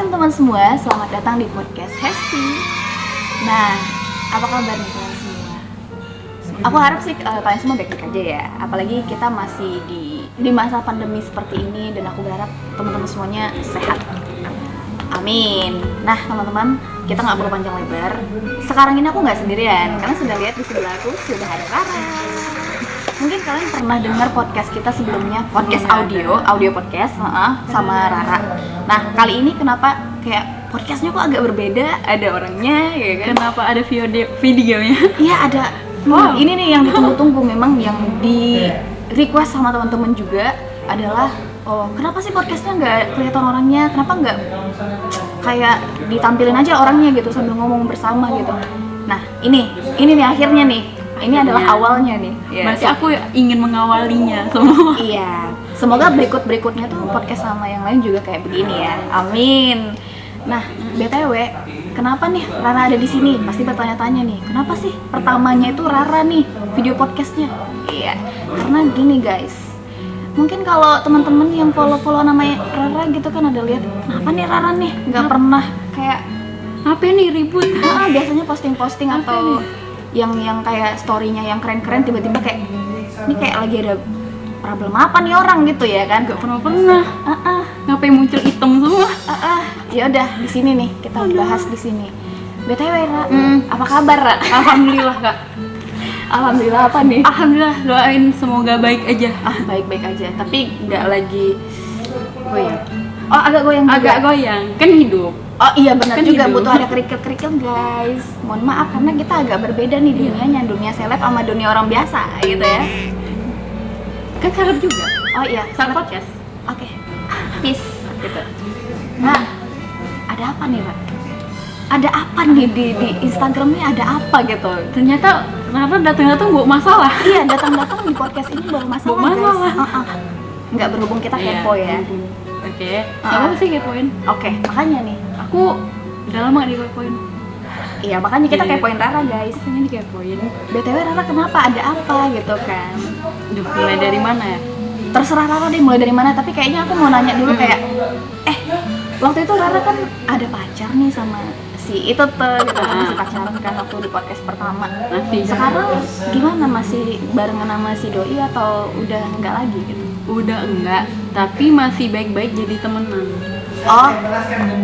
teman-teman semua, selamat datang di podcast Hesti. Nah, apa kabar nih teman semua? Aku harap sih kalian semua baik-baik aja ya. Apalagi kita masih di masa pandemi seperti ini, dan aku berharap teman-teman semuanya sehat. Amin. Nah teman-teman, kita nggak perlu panjang lebar. Sekarang ini aku nggak sendirian, karena sudah lihat di sebelah aku sudah ada Rara. Mungkin kalian pernah dengar podcast kita sebelumnya, podcast audio podcast sama Rara. Nah kali ini kenapa kayak podcastnya kok agak berbeda, ada orangnya ya kan? Kenapa ada videonya? Iya ada. Wow. Ini nih yang ditunggu-tunggu, memang yang di request sama teman-teman juga adalah, oh kenapa sih podcastnya nggak kelihatan orangnya? Kenapa nggak kayak ditampilin aja orangnya gitu sambil ngomong bersama gitu? Nah ini nih akhirnya nih. Ini adalah awalnya nih. Masih aku ingin mengawalinya semua. Iya. Semoga berikutnya tuh podcast sama yang lain juga kayak begini ya. Amin. Nah, BTW, kenapa nih Rara ada di sini? Pasti bertanya-tanya nih, kenapa sih pertamanya itu Rara nih video podcastnya? Iya. Karena gini guys. Mungkin kalau teman-teman yang follow namanya Rara gitu kan ada lihat, kenapa nih Rara nih nggak pernah kayak Apa nih ribut? biasanya posting atau yang kayak story-nya yang keren-keren, tiba-tiba kayak ini kayak lagi ada problem apa nih orang gitu ya kan? Gak pernah. Ngapain muncul hitam semua? Ya udah di sini nih kita bahas di sini. BTW Ra, apa kabar Ra? Alhamdulillah kak. Alhamdulillah apa nih? Alhamdulillah, doain semoga baik aja. Baik-baik aja, tapi nggak lagi goyang. Oh agak goyang juga. Agak goyang, kan hidup. Oh iya benar Kan juga, hidup. butuh ada kerikil-kerikil guys. Mohon maaf karena kita agak berbeda nih dunianya, dunia seleb sama dunia orang biasa gitu ya. Kan seleb juga. Oh iya, Seleb podcast. Oke. Peace gitu. Nah, ada apa nih, Pak? Ada apa nih di Instagramnya, ada apa gitu? Ternyata Rara datang-datang bawa masalah. Iya, datang-datang di podcast ini bawa masalah, Bawa masalah. guys. Nggak berhubung kita kepo ya. Oke. Apa sih kepoin? Oke, makanya nih. Aku udah lama gak dikepoin. Iya, makanya kita Iya. kepoin Rara, guys. Ini dikepoin. BTW Rara kenapa? Ada apa gitu kan? Duh, mulai dari mana ya? Terserah Rara deh mulai dari mana, tapi kayaknya aku mau nanya dulu kayak waktu itu Rara kan ada pacar nih sama si itu tuh gitu kan, masih pacaran kan waktu di podcast pertama. Masih. Sekarang gimana, masih barengan sama si doi atau udah enggak lagi gitu? Udah enggak, tapi masih baik-baik jadi temenan. Oh,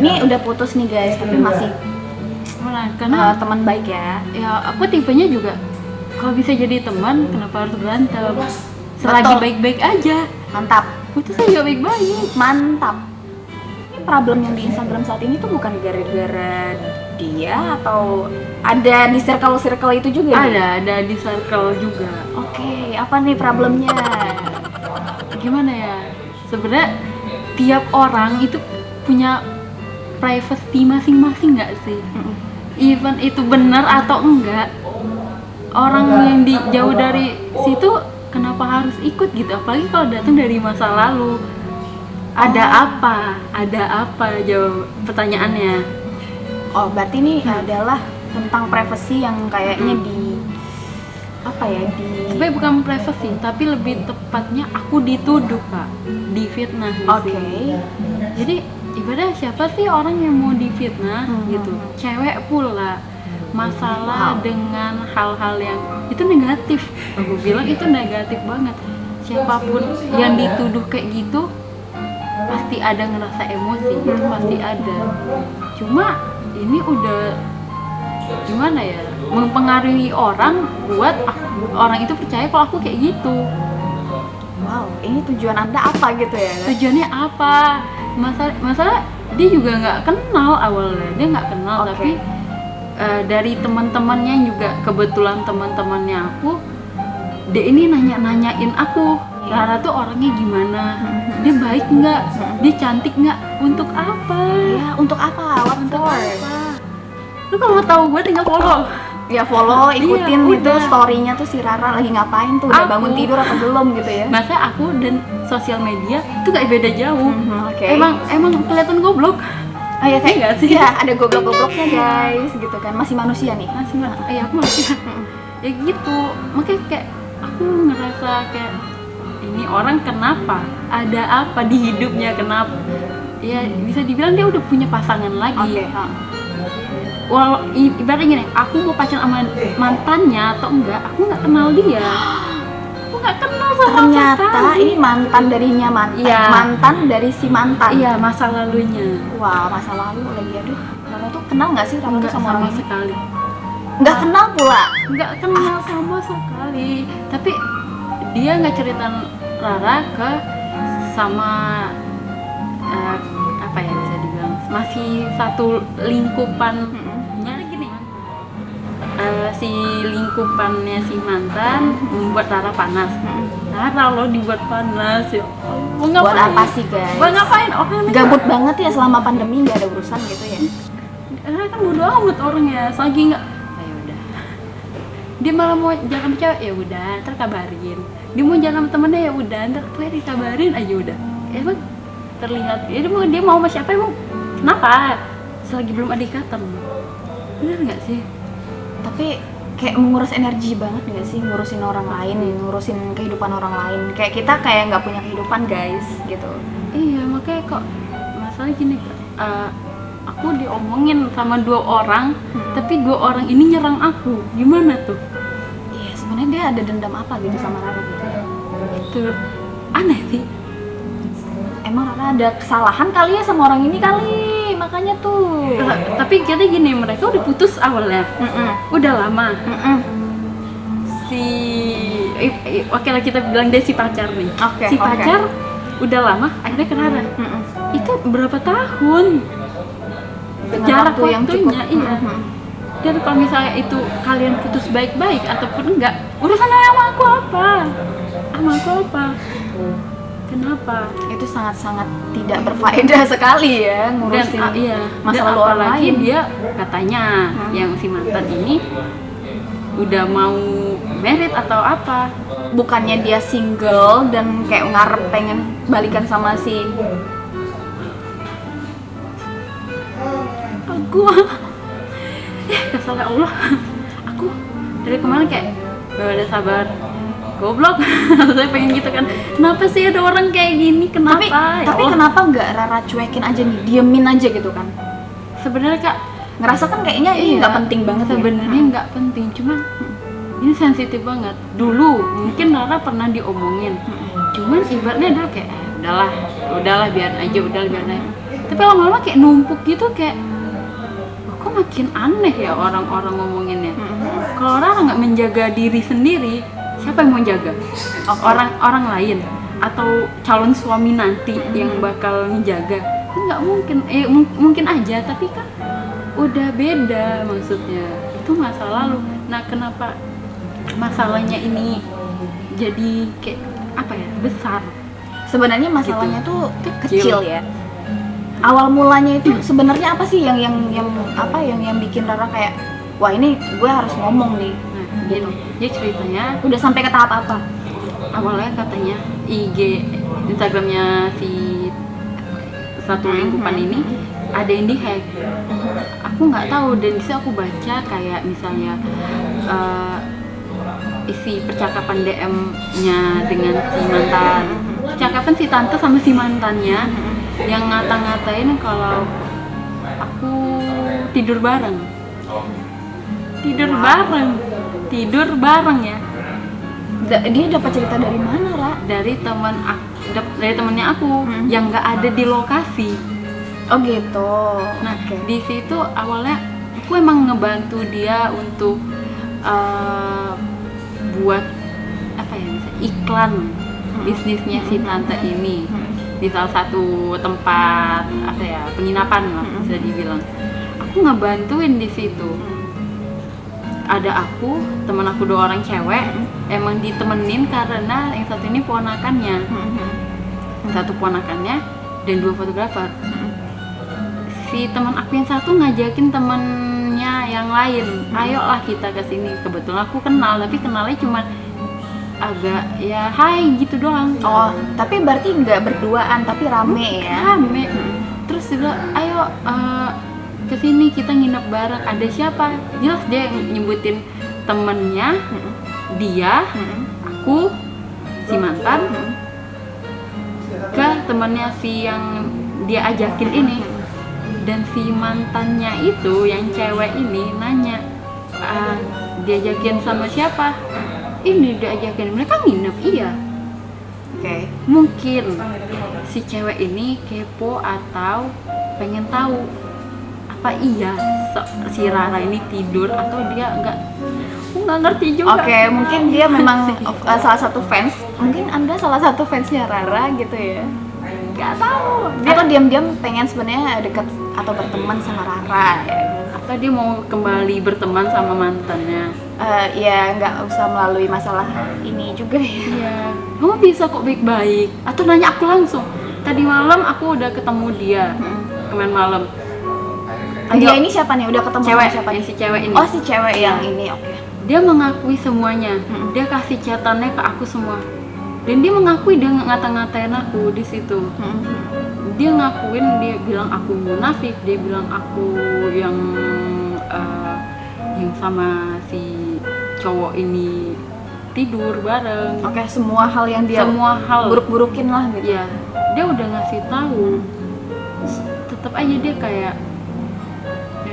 ini udah putus nih guys, tapi masih Karena teman baik ya. ya aku tipenya juga kalau bisa jadi teman, kenapa harus berantem? Selagi Betul. baik-baik aja. Mantap, Putus aja baik-baik. mantap. Ini problem yang di Instagram saat ini tuh bukan gara-gara dia atau ada di circle itu juga? nih? Ada di circle juga. Oke, apa nih problemnya? Gimana ya? Sebenarnya tiap orang itu punya privacy masing-masing nggak sih? Even itu benar atau enggak, orang yang jauh dari situ kenapa harus ikut gitu? Apalagi kalau datang dari masa lalu. Ada apa jawab pertanyaannya? Oh, berarti ini adalah tentang privacy yang kayaknya di Sebenarnya bukan privacy, tapi lebih tepatnya aku dituduh kak, difitnah di Oke. sini. Jadi ibadah siapa sih orang yang mau difitnah gitu? Cewek pula. Masalah dengan hal-hal yang itu negatif. Aku bilang itu negatif banget. Siapapun yang dituduh kayak gitu pasti ada ngerasa emosi, itu pasti ada. Cuma ini udah gimana ya, mempengaruhi orang buat orang itu percaya kalau aku kayak gitu. Wow, ini tujuan Anda apa gitu ya? Tujuannya apa? Masalah dia juga nggak kenal awalnya, dia nggak kenal. Oke. Tapi dari teman-temannya juga, kebetulan teman-temannya aku, dia ini nanyain aku, Rara tuh orangnya gimana? Dia baik nggak? Dia cantik nggak? Untuk apa? Ya, untuk apa? What Untuk for? apa? Lu kalau mau tahu gue tinggal follow. Ya follow, ikutin Iya, gitu udah. story-nya tuh si Rara lagi ngapain tuh, udah Aku. bangun tidur atau belum gitu ya. Masa aku dan sosial media itu gak beda jauh. Oke. Emang kelihatan goblok. Oh ya kayak Iya nggak sih? ya, ada goblok-gobloknya guys gitu kan, masih manusia nih. Masih aku masih ya gitu. Makanya kayak aku ngerasa kayak ini orang kenapa, ada apa di hidupnya, kenapa ya bisa dibilang dia udah punya pasangan lagi. Walau ibaratnya gini, aku mau pacaran sama mantannya atau enggak, aku nggak kenal dia, aku nggak kenal sama Ternyata sekali. ini mantan darinya mantan, Iya. mantan dari si mantan. Iya, masa lalunya Wah, masa lalu lagi. Aduh, Rara tuh kenal nggak sih Rara tuh nggak sama sama orang ini? sekali, Nggak kenal pula. nggak kenal sama sekali. Tapi dia nggak cerita Rara ke sama apa ya bisa dibilang masih satu lingkupan. Gini, si lingkupannya si mantan membuat Rara panas. Rara lo dibuat panas ya. Mau ngapain? Buat apa sih guys? Mau ngapain orang Gabut banget ya selama pandemi, nggak ada urusan gitu ya. Rara kan bodo amat orangnya, lagi nggak. Ya udah. Dia malah mau jalan sama cewek, ya udah, ntar kabarin. Dia mau jalan sama temennya, ya udah, ntar dikabarin aja udah. Emang terlihat dia mau sama siapa emang? Kenapa? Selagi belum ada ikatan. Bener nggak sih? Tapi kayak menguras energi banget nggak sih, ngurusin orang lain, ngurusin kehidupan orang lain. Kayak kita kayak nggak punya kehidupan guys, gitu. Iya, makanya kok masalah gini, aku diomongin sama 2 orang, tapi 2 orang ini nyerang aku. Gimana tuh? Iya, sebenarnya dia ada dendam apa gitu sama Rara gitu. Itu aneh sih. Emang Rara ada kesalahan kali ya sama orang ini kali, makanya tuh. Tapi kita gini, mereka udah putus awalnya, udah lama. Oke lah kita bilang dia si pacar nih. Si pacar udah lama, akhirnya ke Rara. Itu berapa tahun? Dengan Jarak waktu yang waktunya, cukup. iya. Dan kalau misalnya itu kalian putus baik-baik ataupun enggak, urusan sama aku apa? Sama aku apa? Kenapa? Itu sangat-sangat tidak berfaedah sekali ya ngurusin Iya, masa dan lalu orang apalagi lain. dia katanya yang si mantan ini udah mau married atau apa. Bukannya dia single dan kayak ngarep pengen balikan sama si Aku kesal ya Allah, aku dari kemarin kayak gak ada sabar, goblok. Saya pengen gitu kan, kenapa sih ada orang kayak gini, kenapa? tapi Ya tapi Allah. kenapa nggak Rara cuekin aja nih, diemin aja gitu kan? Sebenarnya Kak, Ngerasa kan kayaknya ini nggak penting banget ya? sebenarnya nggak penting, cuman ini sensitif banget. Dulu mungkin Rara pernah diomongin, cuman ibaratnya adalah kayak udahlah biar aja, biar aja. Tapi lama-lama kayak numpuk gitu, kayak kok makin aneh ya orang-orang ngomonginnya. Kalau Rara nggak menjaga diri sendiri, siapa yang mau jaga? Orang lain atau calon suami nanti yang bakal menjaga? Nggak mungkin. Mungkin aja, tapi kan udah beda maksudnya. Itu masa lalu. Nah, kenapa masalahnya ini jadi kayak apa ya, besar? Sebenarnya masalahnya tuh Kecil. kecil ya. Awal mulanya itu sebenarnya apa sih yang bikin Rara kayak wah ini gue harus ngomong nih. Nah, gini, dia ceritanya Udah sampai ke tahap apa? awalnya katanya Instagramnya si satu lingkupan ini ada yang di-hack. Aku nggak tahu, dan bisa aku baca kayak misalnya isi percakapan DM-nya dengan si mantan, percakapan si tante sama si mantannya yang ngata-ngatain kalau aku tidur bareng ya. Dia dapat cerita dari mana, Ra? Dari temennya aku yang nggak ada di lokasi. Oh gitu. Nah, di situ awalnya aku emang ngebantu dia untuk buat apa ya, misalnya iklan bisnisnya si tante ini di salah satu tempat apa ya, penginapan lah bisa dibilang. Aku ngebantuin di situ. Ada aku, temen aku 2 orang cewek, emang ditemenin karena yang satu ini ponakannya, satu ponakannya dan 2 fotografer. Si teman aku yang satu ngajakin temennya yang lain, ayolah kita ke sini. Kebetulan aku kenal, tapi kenalnya cuma agak ya hai gitu doang. Oh, tapi berarti nggak berduaan tapi rame ya? Rame. Terus dia bilang, ayo kesini kita nginep bareng. Ada siapa? Jelas dia nyebutin temennya, dia, aku, si mantan ke temannya si yang dia ajakin ini, dan si mantannya itu yang cewek ini nanya, diajakin sama siapa? Ini diajakin, mereka nginep. Iya. Oke. Mungkin si cewek ini kepo atau pengen tahu apa iya si Rara ini tidur atau dia enggak. Aku nggak ngerti juga. Oke, mungkin dia memang salah satu fans. Mungkin Anda salah satu fansnya Rara gitu ya. Nggak tahu. Atau diam-diam pengen sebenarnya deket atau berteman sama Rara ya. Atau dia mau kembali berteman sama mantannya. Ya nggak usah melalui masalah ini juga ya. Iya, kamu bisa kok baik-baik. Atau nanya aku langsung. Tadi malam aku udah ketemu dia. Kemarin malam. Dia ini siapa nih? Udah ketemu Cewek, sama siapa yang nih? si cewek ini. Oh, si cewek yang ini, oke. Dia mengakui semuanya. Dia kasih chatannya ke aku semua. Dan dia mengakui, dia ngata-ngatain aku di situ. Dia ngakuin, dia bilang aku munafik, dia bilang aku yang sama si cowok ini tidur bareng. Oke, semua hal yang dia buruk-burukin lah gitu. Iya, dia udah ngasih tahu. Tetap aja dia kayak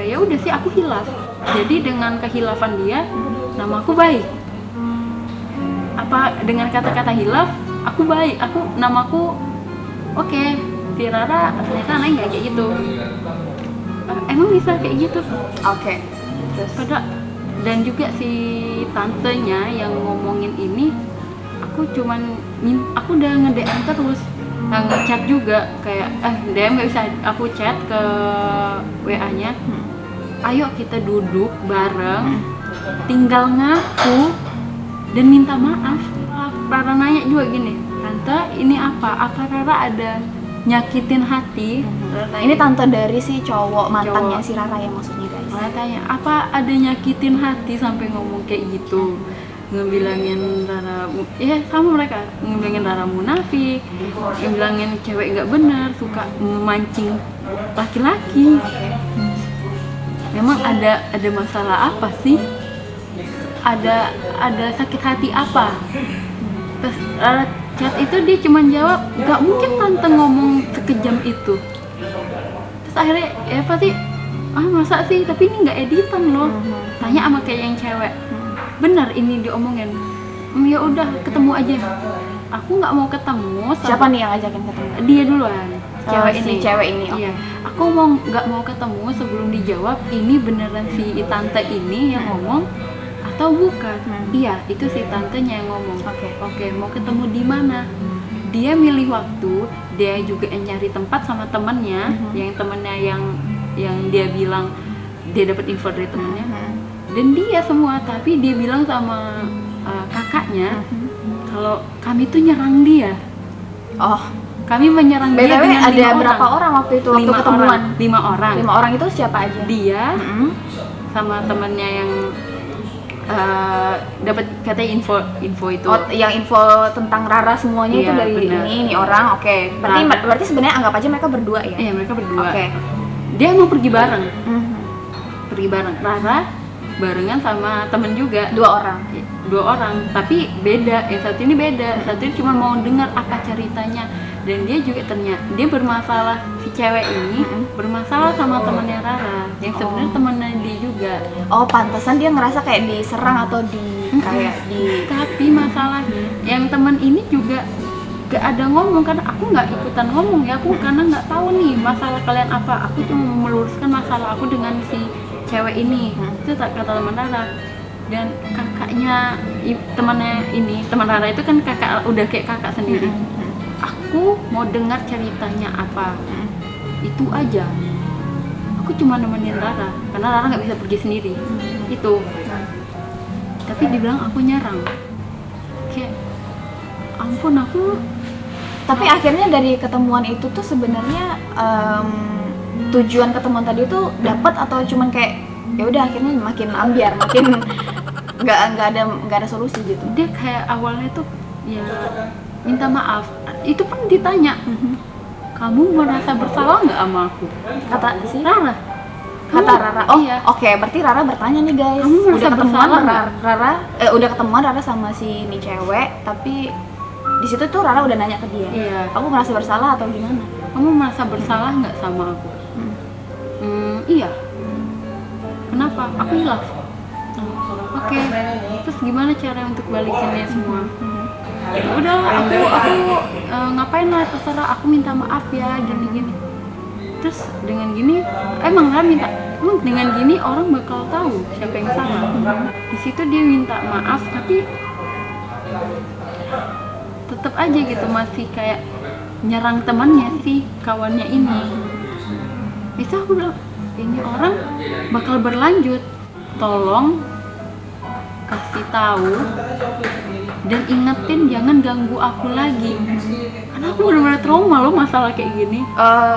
ya udah sih aku hilaf. Jadi dengan kehilafan dia, nama aku baik. Apa dengan kata-kata hilaf, aku baik. Namaku oke. Si Rara ternyata aneh nggak kayak gitu. Emang bisa kayak gitu? Oke. Terus Dan juga si tantenya yang ngomongin ini, aku udah nge-DM terus, nge-chat juga kayak DM nggak bisa, aku chat ke WA-nya. Ayo kita duduk bareng, tinggal ngaku dan minta maaf. Rara nanya juga gini, tante ini apa Rara ada nyakitin hati? ini tante dari si cowok mantannya si Rara ya maksudnya guys. Rara tanya, apa ada nyakitin hati sampai ngomong kayak gitu? Ngebilangin Rara, ya sama mereka, ngebilangin Rara munafik, ngebilangin cewek nggak benar, suka memancing laki-laki. Memang ada masalah apa sih? Ada sakit hati apa? Terus chat itu dia cuma jawab, nggak mungkin tante ngomong sekejam itu. Terus akhirnya ya pasti, masa sih, tapi ini nggak editan loh. Tanya sama kayak yang cewek, bener ini diomongin. Ya udah ketemu aja. Aku nggak mau ketemu. Siapa nih yang ngajakin ketemu? Dia duluan. Cewek ini. Iya. Aku nggak mau ketemu sebelum dijawab ini beneran si tante ini yang ngomong atau bukan. Iya, itu si tantenya yang ngomong. Oke, mau ketemu di mana? Dia milih waktu, dia juga nyari tempat sama temennya, yang temennya yang dia bilang dia dapat info dari temennya. Dan dia semua, tapi dia bilang sama kakaknya kalau kami tuh nyerang dia. Kami menyerang dia dengan ada berapa orang waktu itu waktu ketemuan? 5 orang. 5 orang itu siapa aja? Dia sama temennya yang dapat katanya info itu. Yang info tentang Rara semuanya itu dari ini orang. Oke. Berarti sebenarnya anggap aja mereka berdua ya? Iya, mereka berdua. Oke. Dia mau pergi bareng. Pergi bareng. Rara barengan sama temen juga. 2 orang, tapi beda. Yang satu ini beda. Satu ini cuma mau dengar apa ceritanya. Dan dia juga ternyata dia bermasalah, si cewek ini bermasalah sama temennya Rara yang sebenarnya temennya dia juga. Pantesan dia ngerasa kayak diserang atau Tapi masalahnya yang temen ini juga gak ada ngomong, karena aku nggak ikutan ngomong ya, aku karena nggak tahu nih masalah kalian apa. Aku cuma meluruskan masalah aku dengan si cewek ini. Itu kata teman Rara. Dan kakaknya temannya ini, teman Rara itu kan kakak, udah kayak kakak sendiri. Aku mau dengar ceritanya apa, itu aja. Aku cuma nemenin Rara karena Rara nggak bisa pergi sendiri. Itu. Tapi dibilang aku nyerang. Kayak ampun aku. Tapi akhirnya dari ketemuan itu tuh sebenarnya tujuan ketemuan tadi tuh dapat atau cuman kayak ya udah akhirnya makin ambiar, makin nggak ada solusi gitu. Dia kayak awalnya tuh ya minta maaf, itu pun ditanya, kamu merasa bersalah nggak sama aku? Kata si Rara. Iya. Oke, berarti Rara bertanya nih guys, kamu merasa bersalah nggak? Udah ketemuan Rara sama si ini cewek, tapi di situ tuh Rara udah nanya ke dia. Iya. Aku merasa bersalah atau gimana? Kamu merasa bersalah nggak sama aku? Iya. Kenapa? Aku hilaf. Oke. Terus gimana cara untuk balikinnya semua? Ya udah, aku ngapain lah, terserah, aku minta maaf ya, gini. Terus dengan gini, emang Rara minta, dengan gini orang bakal tahu siapa yang salah. Di situ dia minta maaf, tapi tetap aja gitu masih kayak nyerang temannya si kawannya ini. Bisa aku bilang, ini orang bakal berlanjut, tolong kasih tahu dan ingetin jangan ganggu aku lagi, karena aku benar-benar trauma loh masalah kayak gini.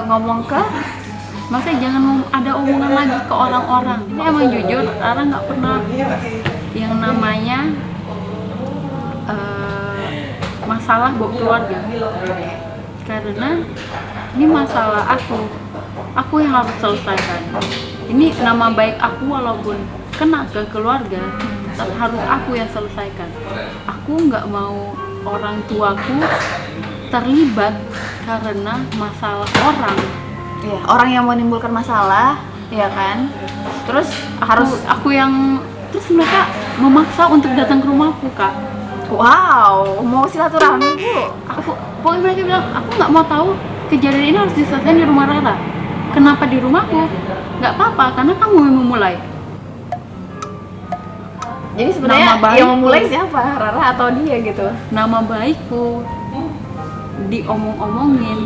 Ngomong ke Maksudnya jangan ada omongan lagi ke orang-orang. Ini emang jujur, Rara nggak pernah yang namanya masalah buat keluarga, karena ini masalah aku yang harus selesaikan. Ini nama baik aku, walaupun kena ke keluarga, tetap harus aku yang selesaikan. Aku nggak mau orang tuaku terlibat karena masalah orang. ya, orang yang menimbulkan masalah, ya kan? Terus harus aku yang terus mereka memaksa untuk datang ke rumahku, Kak. wow, mau silaturahmi Bu. Pokoknya mereka bilang, aku nggak mau tahu kejadian ini harus diselesaikan di rumah Rara. Kenapa di rumahku? Nggak apa-apa, karena kamu yang memulai. Jadi sebenarnya Nama baikku. yang memulai siapa? Rara atau dia gitu? Nama baikku diomong-omongin,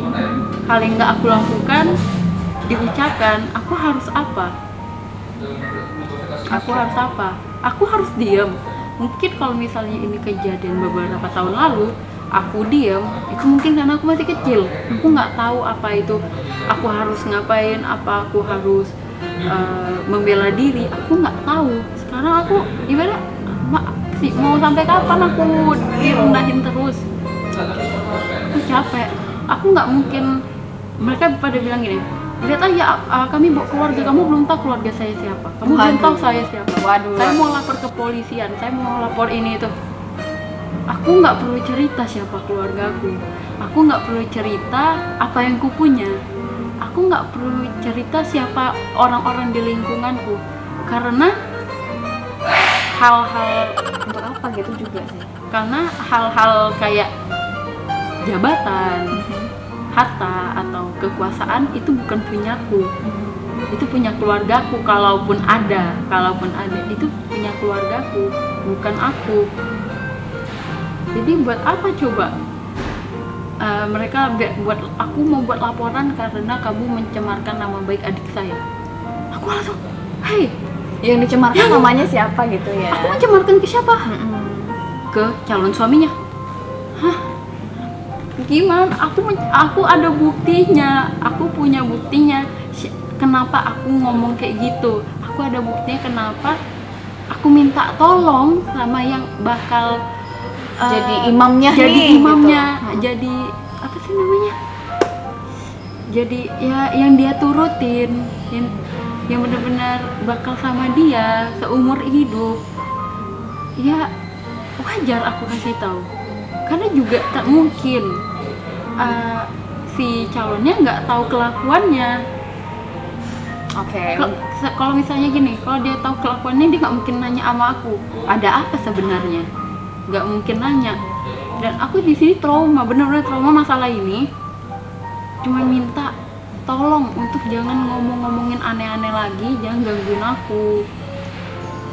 hal yang nggak aku lakukan diucapkan. Aku harus apa? Aku harus diam. Mungkin kalau misalnya ini kejadian beberapa tahun lalu, aku diam, itu mungkin karena aku masih kecil. Aku nggak tahu apa itu, aku harus ngapain, apa aku harus membela diri. Aku nggak tahu. Sekarang aku ibarat mau sampai kapan aku direndahin terus? Aku capek. Aku nggak mungkin. Mereka pada bilang gini, lihat aja kami bawa keluarga, kamu belum tahu keluarga saya siapa, kamu belum tahu saya siapa. Waduh. Saya mau lapor ke polisian, saya mau lapor ini itu. Aku nggak perlu cerita siapa keluargaku, aku nggak perlu cerita apa yang ku punya, aku nggak perlu cerita siapa orang-orang di lingkunganku, karena hal-hal Untuk apa gitu juga sih? karena hal-hal kayak jabatan, harta atau kekuasaan itu bukan punyaku, itu punya keluargaku. Kalaupun ada itu punya keluargaku, bukan aku. Jadi buat apa coba mereka buat aku mau buat laporan karena kamu mencemarkan nama baik adik saya? Aku langsung, hei, Yang dicemarkan namanya siapa gitu ya? aku mencemarkan ke siapa? Ke calon suaminya. Hah? Gimana? Aku ada buktinya, aku punya buktinya. Kenapa aku ngomong kayak gitu? Aku ada buktinya kenapa aku minta tolong sama yang bakal Jadi imamnya jadi nih, imamnya, gitu. jadi apa sih namanya? Jadi ya yang dia turutin, yang benar-benar bakal sama dia seumur hidup. Ya wajar aku kasih tahu, karena juga tak mungkin si calonnya nggak tahu kelakuannya. Oke. Kalau misalnya gini, kalau dia tahu kelakuannya, dia nggak mungkin nanya sama aku ada apa sebenarnya, nggak mungkin nanya. Dan aku di sini trauma, benar-benar trauma masalah ini. Cuma minta tolong untuk jangan ngomongin aneh-aneh lagi, jangan gangguin aku.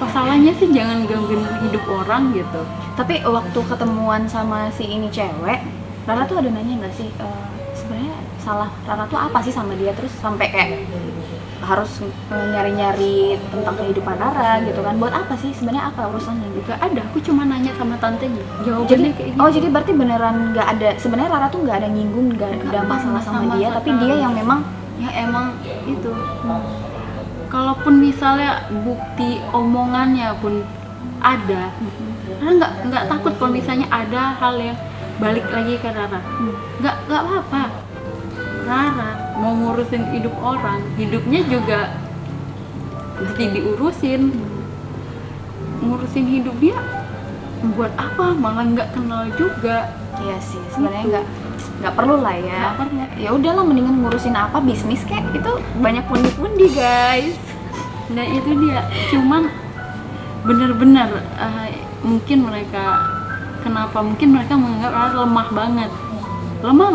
Masalahnya sih jangan gangguin hidup orang gitu. Tapi waktu ketemuan sama si ini cewek, Rara tuh ada nanya nggak sih sebenarnya salah Rara tuh apa sih sama dia, terus sampai kayak harus nyari-nyari tentang kehidupan Rara gitu kan? Buat apa sih sebenarnya, apa urusannya gitu? Gak ada, aku cuma nanya sama tantenya. Jadi Jawabannya kayak gitu. jadi berarti beneran nggak ada sebenarnya, Rara tuh nggak ada nyinggung, nggak ada masalah sama dia, tapi dia yang memang ya emang itu. Kalaupun misalnya bukti omongannya pun ada, karena nggak takut kalau misalnya ada hal yang balik lagi ke Rara. Nggak apa-apa. Rara mau ngurusin hidup orang, hidupnya juga mesti diurusin. Ngurusin hidup dia buat apa, malah nggak kenal juga. Iya sih, sebenarnya nggak perlu lah ya. Nggak perlu. Ya udahlah, mendingan ngurusin apa, bisnis kayak itu banyak pundi-pundi guys. Nah itu dia, cuman bener-bener mungkin mereka menganggap Rara lemah banget.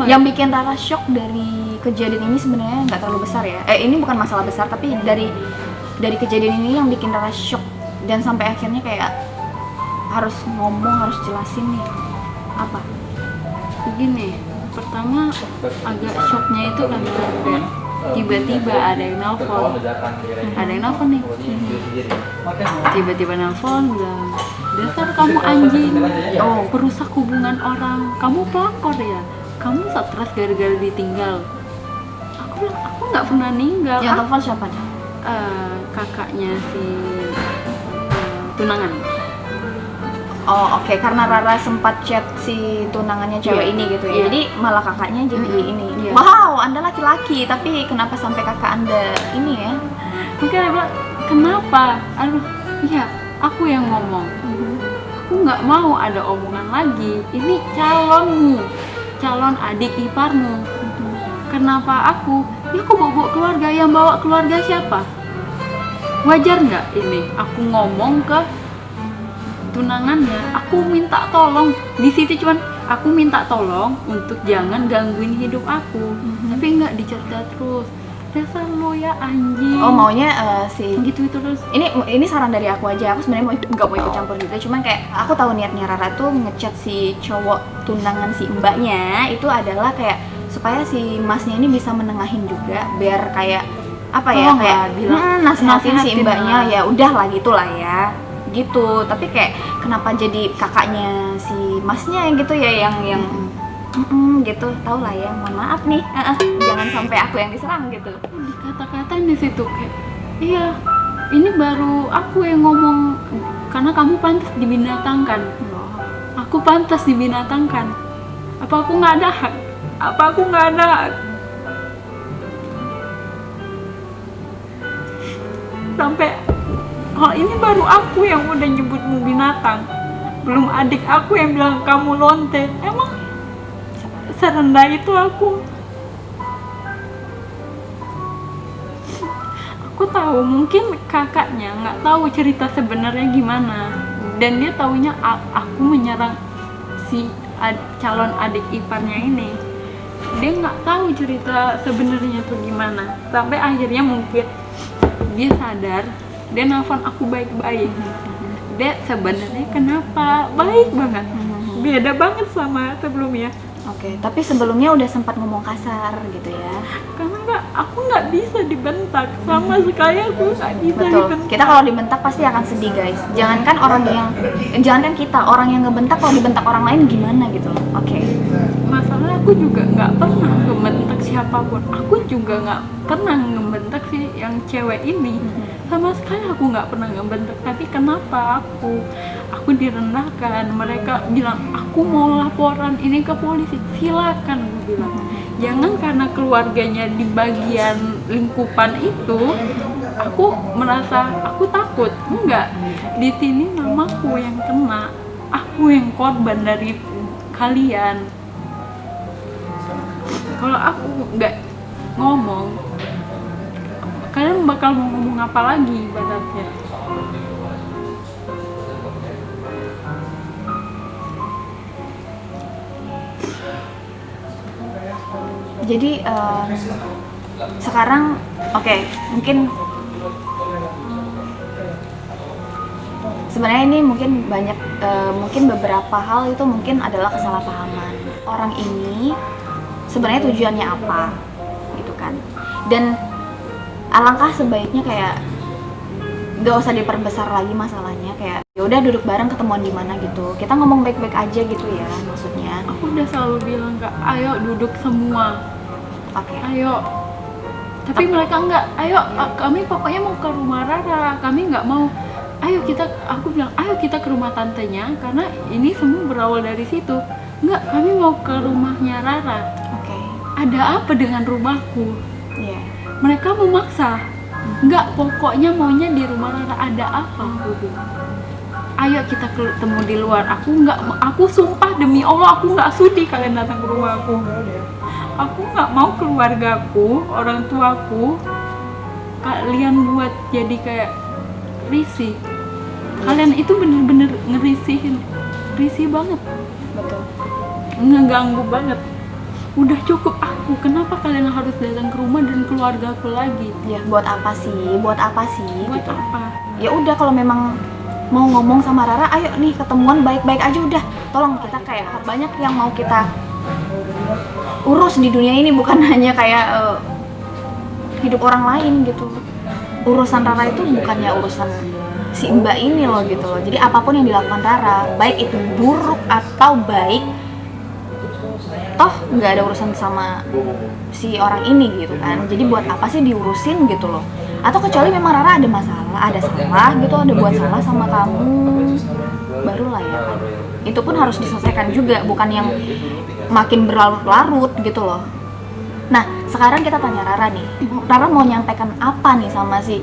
Yang bikin Rara shock dari kejadian ini sebenarnya nggak terlalu besar ya. Ini bukan masalah besar, tapi dari kejadian ini yang bikin Rara shock dan sampai akhirnya kayak harus ngomong, harus jelasin nih apa. Begini, pertama agak shocknya itu karena tiba-tiba ada yang nelfon nih, tiba-tiba nelfon bilang, dasar kamu anjing, perusak hubungan orang, kamu pelakor ya, kamu stres gara-gara ditinggal. Aku bilang, aku nggak pernah ninggal. Yang telepon siapa nih? Kakaknya si tunangan. Oh oke, karena Rara sempat chat si tunangannya cewek ini gitu ya. Iya. Jadi malah kakaknya jadi ini. Iya. Wow, Anda laki-laki, tapi kenapa sampai kakak Anda ini ya? Mungkin dia bilang, kenapa? Aduh, iya, aku yang ngomong. Aku nggak mau ada omongan lagi. Ini calon adik iparmu. Kenapa aku? Ya aku bawa keluarga. Yang bawa keluarga siapa? Wajar nggak ini? Aku ngomong ke tunangannya, aku minta tolong. Di situ cuman aku minta tolong untuk jangan gangguin hidup aku. Tapi nggak dicerita terus. Dasar lo ya anjing. Oh maunya si gitu itu terus. ini saran dari aku aja. Aku sebenarnya nggak mau ikut campur juga. Cuman kayak aku tahu niatnya Rara tuh ngechat si cowok tunangan si mbaknya itu adalah kayak supaya si masnya ini bisa menengahin juga, biar kayak apa ya, kayak bilang nasihatin si mbaknya, ya udahlah gitulah ya gitu. Tapi kayak kenapa jadi kakaknya si masnya gitu ya yang gitu, tau lah ya, mohon maaf nih, jangan sampai aku yang diserang gitu. Dikata-katain di situ kayak, iya ini baru aku yang ngomong karena kamu pantas dibinatangkan. Aku pantas dibinatangkan. Apa aku nggak ada hak? Sampai kalau ini baru aku yang udah nyebutmu binatang, belum adik aku yang bilang kamu lonte. Emang serendah itu aku? Aku tahu mungkin kakaknya nggak tahu cerita sebenarnya gimana, dan dia taunya aku menyerang si calon adik iparnya ini. Dia nggak tahu cerita sebenarnya tuh gimana, sampai akhirnya mungkin dia sadar. Dia nelfon aku baik-baik. Dia sebenarnya kenapa baik banget, beda banget sama sebelumnya. Oke, tapi sebelumnya udah sempat ngomong kasar gitu ya. Karena aku nggak bisa dibentak, sama sekali aku nggak bisa Betul. dibentak. Kita kalau dibentak pasti akan sedih guys. Jangankan kita, orang yang ngebentak, kalau dibentak orang lain gimana gitu loh. Oke. Masalahnya aku juga nggak pernah ngebentak siapapun. Aku juga nggak pernah ngebentak si yang cewek ini. Sama sekali aku nggak pernah ngebentak. Tapi kenapa aku direndahkan? Mereka bilang aku mau laporan ini ke polisi. Silakan, gue bilang. Jangan karena keluarganya di bagian lingkupan itu aku merasa aku takut. Enggak, di sini mamaku yang kena, aku yang korban dari kalian. Kalau aku nggak ngomong, kalian bakal mau ngomong apa lagi ibaratnya. Jadi sekarang mungkin sebenarnya ini mungkin banyak mungkin beberapa hal itu mungkin adalah kesalahpahaman. Orang ini sebenarnya tujuannya apa gitu kan. Dan alangkah sebaiknya kayak gak usah diperbesar lagi masalahnya, kayak ya udah duduk bareng, ketemuan di mana gitu, kita ngomong baik-baik aja gitu ya maksudnya. Aku udah selalu bilang Kak, ayo duduk semua. Ayo. Tapi mereka enggak. Ayo, kami pokoknya mau ke rumah Rara. Kami nggak mau. Aku bilang, ayo kita ke rumah tantenya karena ini semua berawal dari situ. Enggak, kami mau ke rumahnya Rara. Ada apa dengan rumahku? Mereka memaksa. Enggak, pokoknya maunya di rumah Rara. Ada apa? ayo kita ketemu di luar. Aku sumpah demi Allah aku nggak sudi kalian datang ke rumah aku nggak mau keluargaku, orang tuaku kalian buat jadi kayak risih. Kalian itu bener-bener risih banget, Betul. ngeganggu banget. Udah cukup aku, kenapa kalian harus datang ke rumah dan keluargaku lagi? Ya buat apa sih? Buat apa sih? Buat gitu. apa? Ya udah kalau memang mau ngomong sama Rara, ayo nih ketemuan baik-baik aja udah. Tolong, kita kayak banyak yang mau kita urus di dunia ini, bukan hanya kayak hidup orang lain gitu. Urusan Rara itu bukannya urusan si Mbak ini loh gitu loh. Jadi apapun yang dilakukan Rara, baik itu buruk atau baik, toh nggak ada urusan sama si orang ini gitu kan. Jadi buat apa sih diurusin gitu loh. Atau kecuali memang Rara ada masalah, ada salah gitu, ada buat salah sama kamu, barulah ya kan. Itu pun harus diselesaikan juga, bukan yang makin berlarut-larut gitu loh. Nah, sekarang kita tanya Rara nih. Rara mau nyampaikan apa nih sama si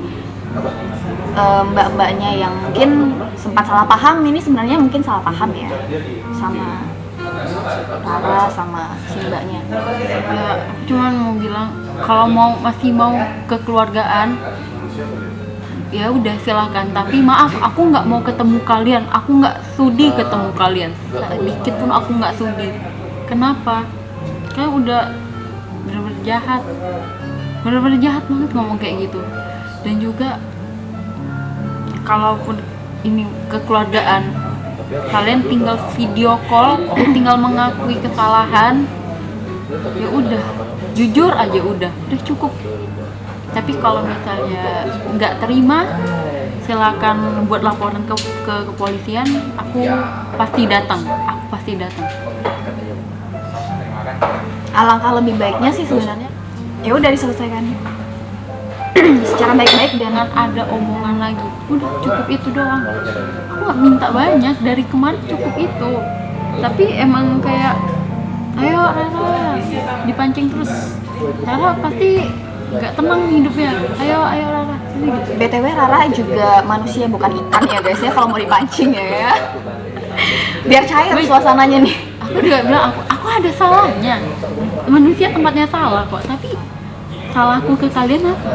mbak-mbaknya yang mungkin sempat salah paham. Ini sebenarnya mungkin salah paham ya sama Rara sama si mbaknya. Ya, cuman mau bilang kalau masih mau kekeluargaan ya udah silakan, tapi maaf aku nggak mau ketemu kalian, aku nggak sudi ketemu kalian sedikit pun, aku nggak sudi. Kenapa? Kayak udah bener-bener jahat banget ngomong kayak gitu. Dan juga kalaupun ini kekeluargaan, kalian tinggal video call, tinggal mengakui kesalahan, ya udah, jujur aja udah cukup. Tapi kalau misalnya nggak terima, silakan buat laporan ke kepolisian. Aku pasti datang. Alangkah lebih baiknya sih sebenarnya ya udah diselesaikan secara baik-baik dan Jangan ada omongan lagi. Udah cukup itu doang. Aku nggak minta banyak, dari kemarin cukup itu. Tapi emang kayak, ayo Rara, dipancing terus. Rara pasti nggak tenang hidupnya. Ayo Rara. Gitu. BTW Rara juga manusia bukan ikan ya guys ya, kalau mau dipancing ya. Biar cair suasananya nih. Aku juga bilang aku ada salahnya. Manusia tempatnya salah kok, tapi salahku ke kalian apa?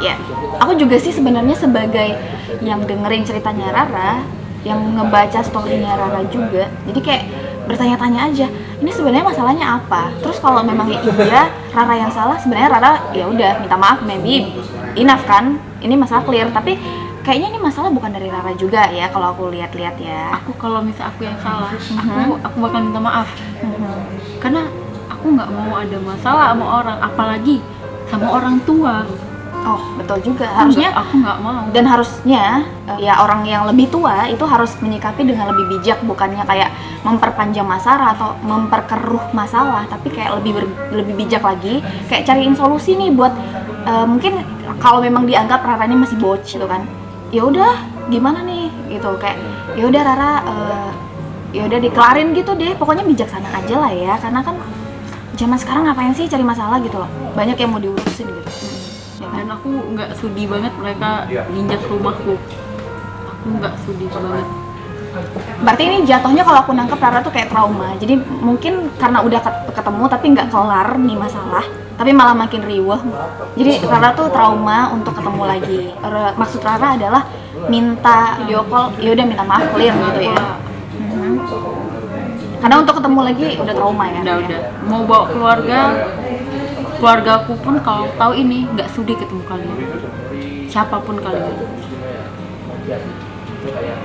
Ya, aku juga sih sebenarnya sebagai yang dengerin ceritanya Rara, yang ngebaca storynya Rara juga. Jadi kayak bertanya-tanya aja, ini sebenarnya masalahnya apa? Terus kalau memang iya Rara yang salah, sebenarnya Rara ya udah minta maaf, maybe enough kan? Ini masalah clear, tapi kayaknya ini masalah bukan dari Rara juga ya kalau aku lihat-lihat ya. Aku kalau misal aku yang salah, aku bakal minta maaf. Karena aku nggak mau ada masalah sama orang, apalagi sama orang tua. Oh, betul juga. Harusnya aku nggak mau. Dan harusnya ya orang yang lebih tua itu harus menyikapi dengan lebih bijak, bukannya kayak memperpanjang masalah atau memperkeruh masalah, tapi kayak lebih bijak lagi, kayak cariin solusi nih buat mungkin kalau memang dianggap Rara ini masih bocil kan. Ya udah, gimana nih gitu, kayak ya udah Rara ya udah dikelarin gitu deh. Pokoknya bijaksana aja lah ya, karena kan zaman sekarang ngapain sih cari masalah gitu loh. Banyak yang mau diurusin gitu. Dan aku nggak sudi banget mereka nginjak rumahku. Aku nggak sudi banget. Berarti ini jatuhnya kalau aku nangkep Rara tuh kayak trauma. Jadi mungkin karena udah ketemu tapi nggak kelar nih masalah, tapi malah makin riweh. Jadi Rara tuh trauma untuk ketemu lagi. Maksud Rara adalah minta video call, ya udah minta maaf clear gitu ya. Karena untuk ketemu lagi udah trauma ya. Udah. Mau bawa keluargaku pun kalau tahu ini nggak sudi ketemu kalian. Siapapun kalian.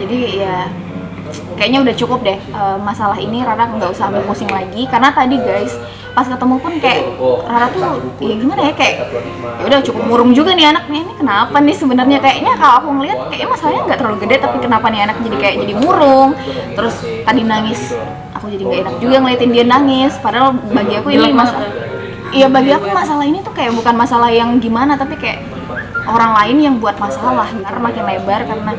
Jadi ya kayaknya udah cukup deh masalah ini. Rara nggak usah ambil pusing lagi, karena tadi guys pas ketemu pun kayak Rara tuh ya gimana ya, kayak ya udah cukup murung juga nih anaknya. Ini kenapa nih sebenarnya, kayaknya kalau aku ngeliat kayaknya masalahnya nggak terlalu gede, tapi kenapa nih anak jadi kayak jadi murung. Terus tadi nangis, aku jadi nggak enak juga ngeliatin dia nangis, padahal bagi aku ini masalah. Iya, bagi aku masalah ini tuh kayak bukan masalah yang gimana, tapi kayak orang lain yang buat masalah. Karena makin lebar karena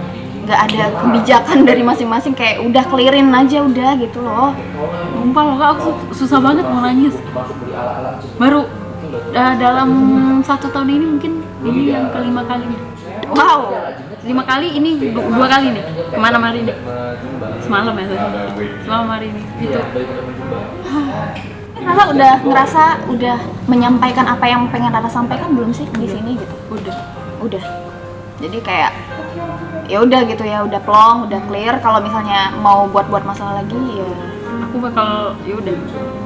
nggak ada kebijakan dari masing-masing, kayak udah clearin aja udah gitu loh. Sumpah loh Kak, aku susah banget mau nangis. Baru dalam 1 tahun ini mungkin ini yang kelima kalinya. Wow, 5 kali ini 2 kali nih. Kemana hari ini? Semalam ya tadi. Semalam hari ini gitu. Rara udah ngerasa udah menyampaikan apa yang pengen Rara sampaikan belum sih di sini gitu? Udah. Jadi kayak ya udah gitu ya, udah plong, udah clear. Kalau misalnya mau buat masalah lagi ya Aku bakal ya udah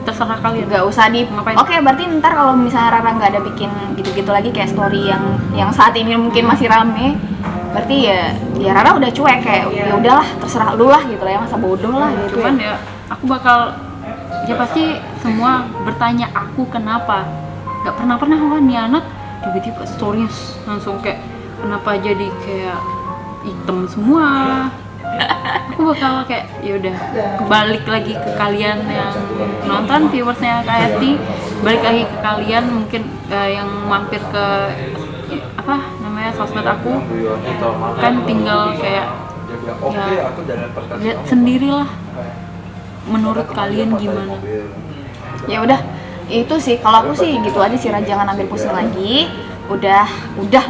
terserah kalian. nggak usah di Ngapain? Oke, berarti ntar kalau misalnya Rara nggak ada bikin gitu-gitu lagi kayak story yang saat ini mungkin masih rame, berarti ya Rara udah cuek kayak ya udahlah terserah lu lah gitu lah ya, masa bodoh lah gitu. Cuman ya aku bakal ya pasti semua bertanya aku kenapa. Gak pernah kan nih anak tiba-tiba story langsung kayak kenapa jadi kayak hitam semua. Aku bakal kayak ya udah balik lagi ke kalian yang nonton, viewersnya KSD, balik lagi ke kalian mungkin yang mampir ke apa namanya sosmed aku, kan tinggal kayak ya lihat sendirilah menurut kalian gimana. Ya udah itu sih, kalau aku sih gitu aja sih, Rara, jangan ambil pusing lagi, udah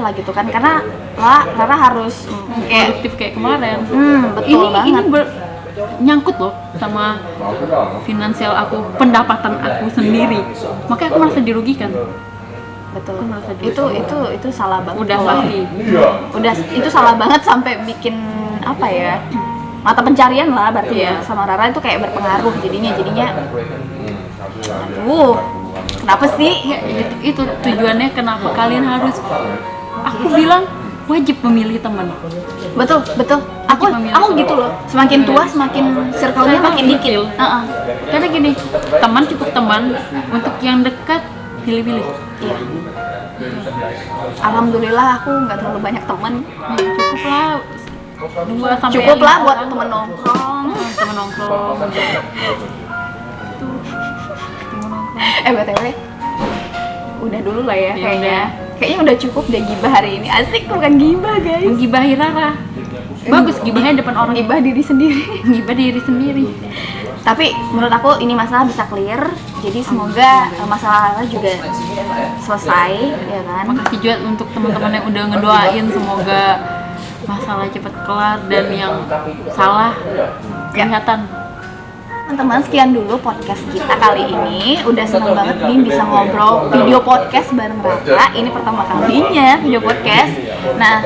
lah gitu kan, karena Rara harus kayak Produktif kayak kemarin. betul banget. Ini nyangkut loh sama finansial aku, pendapatan aku sendiri, makanya aku merasa dirugikan. Betul. Aku merasa dirugikan. Itu salah banget. Udah kalau- pasti. Udah itu salah banget sampai bikin apa ya? Mata pencarian lah berarti ya sama Rara itu kayak berpengaruh jadinya aduh, kenapa sih? Ya, itu tujuannya kenapa kalian harus, aku bilang wajib memilih teman. Betul. Aku gitu loh. Semakin tua semakin circle-nya makin dikit. Karena gini, teman cukup teman, untuk yang dekat pilih-pilih. Iya. Alhamdulillah aku nggak terlalu banyak teman. Cukup lah 2 sampai Cukup lah 5 buat orang. temen nongkrong. Temen nongkrong. BTW udah dulu lah ya Ya kayaknya udah cukup deh gibah hari ini. Asik, bukan gibah guys, Menggibahi Rara. Bagus gibahnya depan orang. gibah diri sendiri. Gibah diri sendiri. Tapi menurut aku ini masalah bisa clear, jadi semoga masalah Rara juga selesai ya kan. Makasih juga untuk teman-teman yang udah ngedoain, semoga masalah cepat kelar dan yang salah kelihatan. Teman-teman, sekian dulu podcast kita kali ini. Udah seneng banget nih bisa ngobrol video podcast bareng Rara. Ini pertama kalinya video podcast. Nah,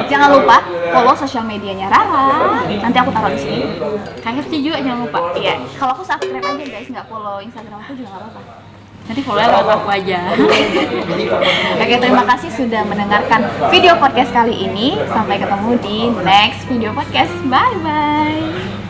jangan lupa follow sosial medianya Rara. Nanti aku taruh di sini. KFC juga jangan lupa. Iya, kalau aku subscribe aja guys, nggak follow Instagram aku juga nggak apa-apa. Nanti follow lewat aku aja. Oke, terima kasih sudah mendengarkan video podcast kali ini. Sampai ketemu di next video podcast. Bye bye.